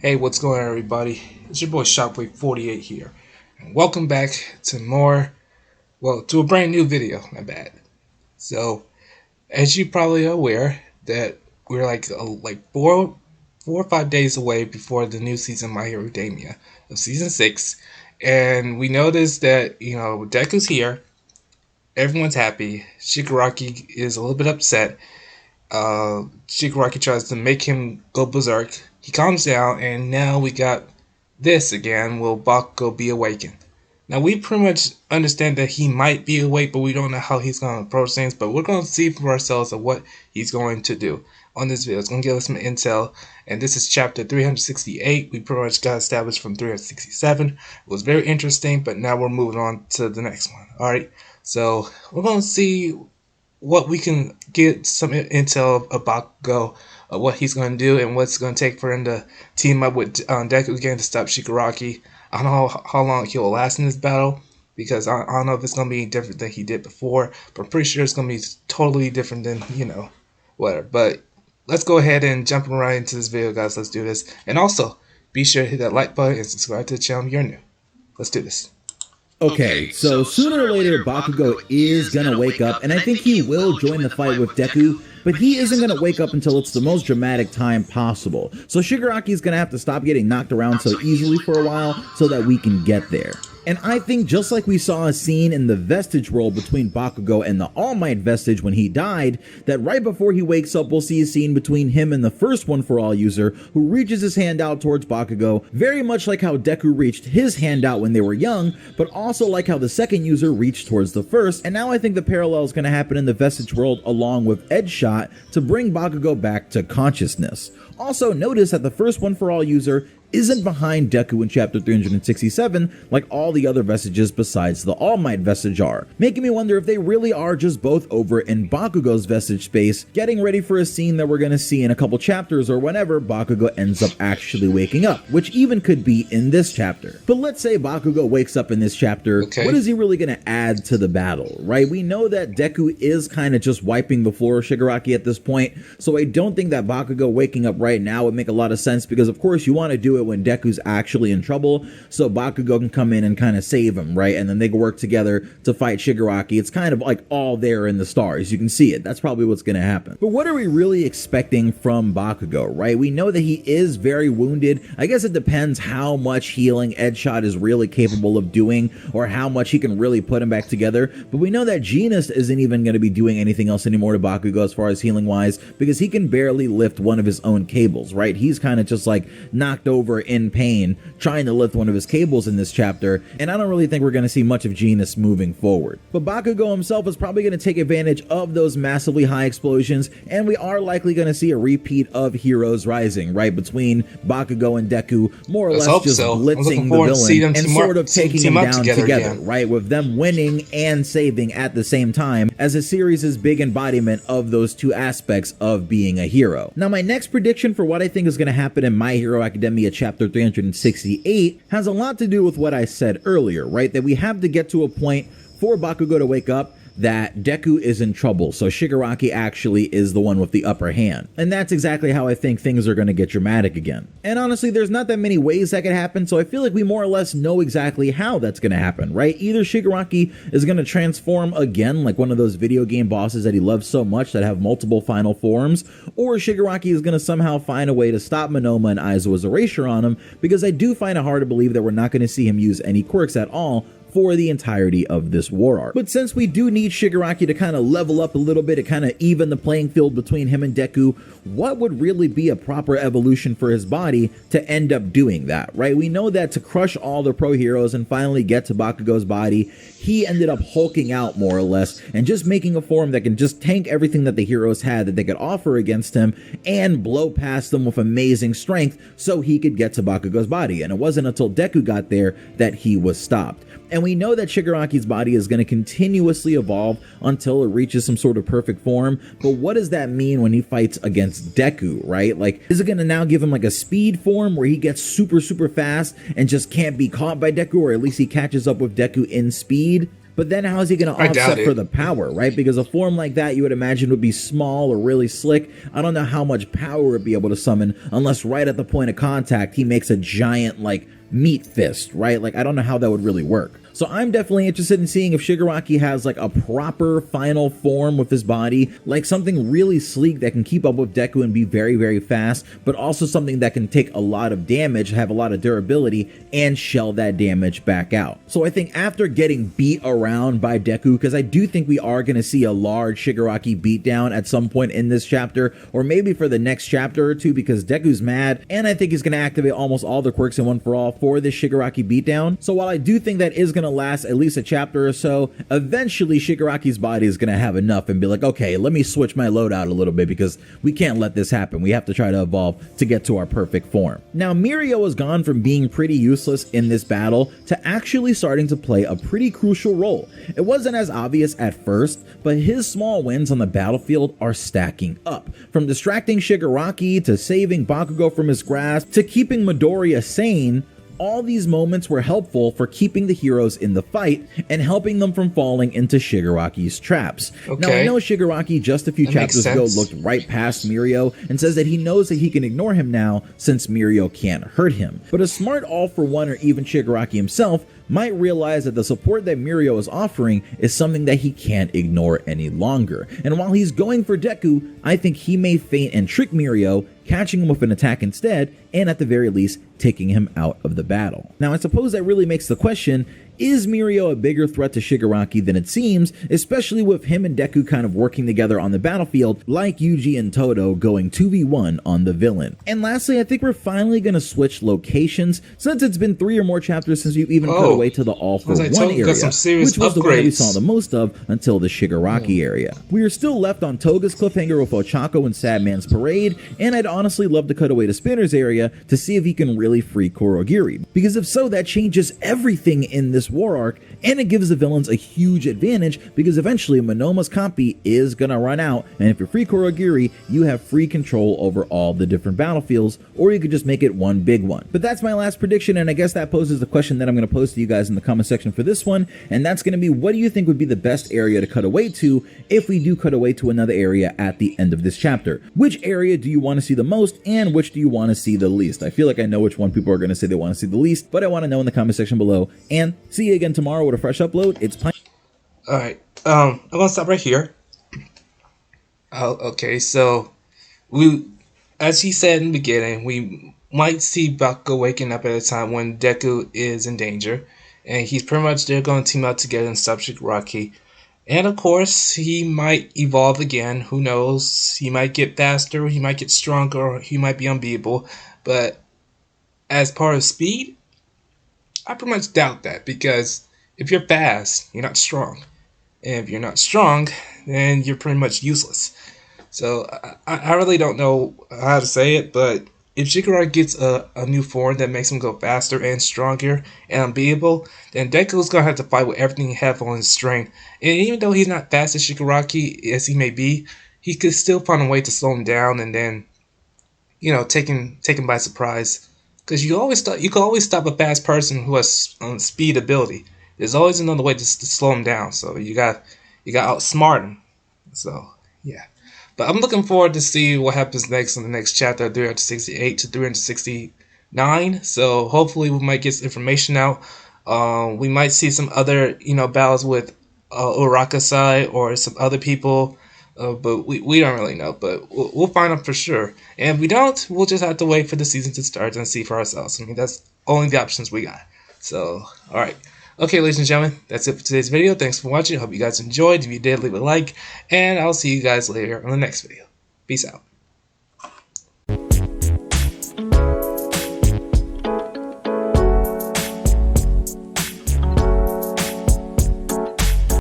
Hey, what's going on, everybody? It's your boy Shockwave48 here, and welcome back to to a brand new video. My bad. So, as you probably are aware, that we're like 4 or 5 days away before the new season of My Hero Academia of season 6, and we noticed that Deku's here. Everyone's happy. Shigaraki is a little bit upset. Shigaraki tries to make him go berserk. He calms down, and now we got this again. Will Bakugo be awakened? Now, we pretty much understand that he might be awake, but we don't know how he's going to approach things. But we're going to see for ourselves of what he's going to do on this video. It's going to give us some intel, and this is chapter 368. We pretty much got established from 367. It was very interesting, but now we're moving on to the next one. Alright, so we're going to see what we can get some intel about Bakugo, what he's going to do, and what's going to take for him to team up with Deku again to stop Shigaraki. I don't know how long he'll last in this battle, because I don't know if it's going to be different than he did before, but I'm pretty sure it's going to be totally different than, whatever. But let's go ahead and jump right into this video, guys. Let's do this. And also, be sure to hit that like button and subscribe to the channel if you're new. Let's do this. Okay, so sooner or later, Bakugo is gonna wake up, and I think he will join the fight with Deku, but he isn't gonna wake up until it's the most dramatic time possible. So Shigaraki's gonna have to stop getting knocked around so easily for a while so that we can get there. And I think just like we saw a scene in the Vestige world between Bakugo and the All Might Vestige when he died, that right before he wakes up we'll see a scene between him and the first One For All user who reaches his hand out towards Bakugo, very much like how Deku reached his hand out when they were young, but also like how the second user reached towards the first. And now I think the parallel is going to happen in the Vestige world along with Edge Shot to bring Bakugo back to consciousness. Also, notice that the first One For All user isn't behind Deku in chapter 367 like all the other vestiges besides the All Might vestige are, making me wonder if they really are just both over in Bakugo's vestige space, getting ready for a scene that we're going to see in a couple chapters or whenever Bakugo ends up actually waking up, which even could be in this chapter. But let's say Bakugo wakes up in this chapter, What is he really going to add to the battle, right? We know that Deku is kind of just wiping the floor of Shigaraki at this point, so I don't think that Bakugo waking up right now would make a lot of sense, because of course you want to do it when Deku's actually in trouble, so Bakugo can come in and kind of save him, right? And then they can work together to fight Shigaraki. It's kind of like all there in the stars. You can see it. That's probably what's going to happen. But what are we really expecting from Bakugo, right? We know that he is very wounded. I guess it depends how much healing Edge Shot is really capable of doing, or how much he can really put him back together. But we know that Genis isn't even going to be doing anything else anymore to Bakugo as far as healing wise, because he can barely lift one of his own cables, right? He's kind of just like knocked over in pain trying to lift one of his cables in this chapter, and I don't really think we're going to see much of Genis moving forward. But Bakugo himself is probably going to take advantage of those massively high explosions, and we are likely going to see a repeat of Heroes Rising, right, between Bakugo and Deku, more or less just blitzing the villain and sort of taking him down together, right, with them winning and saving at the same time, as a series' big embodiment of those two aspects of being a hero. Now, my next prediction for what I think is going to happen in My Hero Academia chapter 368 has a lot to do with what I said earlier, right? That we have to get to a point for Bakugo to wake up that Deku is in trouble, so Shigaraki actually is the one with the upper hand. And that's exactly how I think things are going to get dramatic again. And honestly, there's not that many ways that could happen, so I feel like we more or less know exactly how that's going to happen, right? Either Shigaraki is going to transform again like one of those video game bosses that he loves so much that have multiple final forms, or Shigaraki is going to somehow find a way to stop Monoma and Aizawa's erasure on him, because I do find it hard to believe that we're not going to see him use any quirks at all for the entirety of this war arc. But since we do need Shigaraki to kind of level up a little bit, to kind of even the playing field between him and Deku, what would really be a proper evolution for his body to end up doing that, right? We know that to crush all the pro heroes and finally get to Bakugo's body, he ended up hulking out more or less and just making a form that can just tank everything that the heroes had that they could offer against him and blow past them with amazing strength so he could get to Bakugo's body. And it wasn't until Deku got there that he was stopped. And we know that Shigaraki's body is going to continuously evolve until it reaches some sort of perfect form. But what does that mean when he fights against Deku, right? Like, is it going to now give him like a speed form where he gets super fast and just can't be caught by Deku, or at least he catches up with Deku in speed? but then how is he going to I doubt offset for it. the power, right? Because a form like that you would imagine would be small or really slick. I don't know how much power it'd be able to summon unless right at the point of contact he makes a giant like meat fist, right? Like I don't know how that would really work. So I'm definitely interested in seeing if Shigaraki has like a proper final form with his body, like something really sleek that can keep up with Deku and be very, very fast, but also something that can take a lot of damage, have a lot of durability, and shell that damage back out. So I think after getting beat around by Deku, because I do think we are going to see a large Shigaraki beatdown at some point in this chapter, or maybe for the next chapter or two, because Deku's mad, and I think he's going to activate almost all the quirks in One For All for this Shigaraki beatdown. So while I do think that is going to last at least a chapter or so, eventually Shigaraki's body is going to have enough and be like, okay, let me switch my loadout a little bit because we can't let this happen. We have to try to evolve to get to our perfect form. Now, Mirio has gone from being pretty useless in this battle to actually starting to play a pretty crucial role. It wasn't as obvious at first, but his small wins on the battlefield are stacking up. From distracting Shigaraki to saving Bakugo from his grasp to keeping Midoriya sane, all these moments were helpful for keeping the heroes in the fight and helping them from falling into Shigaraki's traps. Okay. Now, I know Shigaraki just a few chapters ago looked right past Mirio and says that he knows that he can ignore him now since Mirio can't hurt him. But a smart All-For-One or even Shigaraki himself might realize that the support that Mirio is offering is something that he can't ignore any longer. And while he's going for Deku, I think he may feint and trick Mirio, catching him with an attack instead, and at the very least, taking him out of the battle. Now, I suppose that really makes the question, is Mirio a bigger threat to Shigaraki than it seems, especially with him and Deku kind of working together on the battlefield, like Yuji and Todo going 2v1 on the villain? And lastly, I think we're finally going to switch locations, since it's been 3 or more chapters since we've even cut away to the All-For-One area, which was the one that we saw the most of until the Shigaraki area. We are still left on Toga's cliffhanger with Ochako and Sadman's parade, and I'd honestly love to cut away to Spinner's area to see if he can really free Kurogiri, because if so, that changes everything in this war arc, and it gives the villains a huge advantage because eventually Monoma's Kampi is gonna run out, and if you're free Kurogiri, you have free control over all the different battlefields, or you could just make it one big one. But that's my last prediction, and I guess that poses the question that I'm gonna pose to you guys in the comment section for this one, and that's gonna be, what do you think would be the best area to cut away to if we do cut away to another area at the end of this chapter? Which area do you want to see the most, and which do you want to see the least? I feel like I know which one people are gonna say they want to see the least, but I want to know in the comment section below, and see you again tomorrow with a fresh upload. It's Alright, I'm gonna stop right here. Okay, so as he said in the beginning, we might see Bakugo waking up at a time when Deku is in danger, and he's pretty much they're going to team up together and stop Shigaraki. And of course, he might evolve again. Who knows? He might get faster, he might get stronger, or he might be unbeatable. But as part of speed, I pretty much doubt that, because if you're fast, you're not strong. And if you're not strong, then you're pretty much useless. So I really don't know how to say it, but if Shigaraki gets a new form that makes him go faster and stronger and unbeatable, then Deku's going to have to fight with everything he has on his strength. And even though he's not fast as Shigaraki as he may be, he could still find a way to slow him down and then, you know, take him by surprise. Because you can always stop a fast person who has speed ability. There's always another way to slow him down. So you got outsmart him. So yeah. But I'm looking forward to see what happens next in the next chapter, 368 to 369. So hopefully we might get some information out. We might see some other, battles with Urakasai or some other people. But we don't really know. But we'll find out for sure. And if we don't, we'll just have to wait for the season to start and see for ourselves. I mean, that's only the options we got. So, alright. Okay, ladies and gentlemen, that's it for today's video. Thanks for watching. Hope you guys enjoyed. If you did, leave a like. And I'll see you guys later on the next video. Peace out.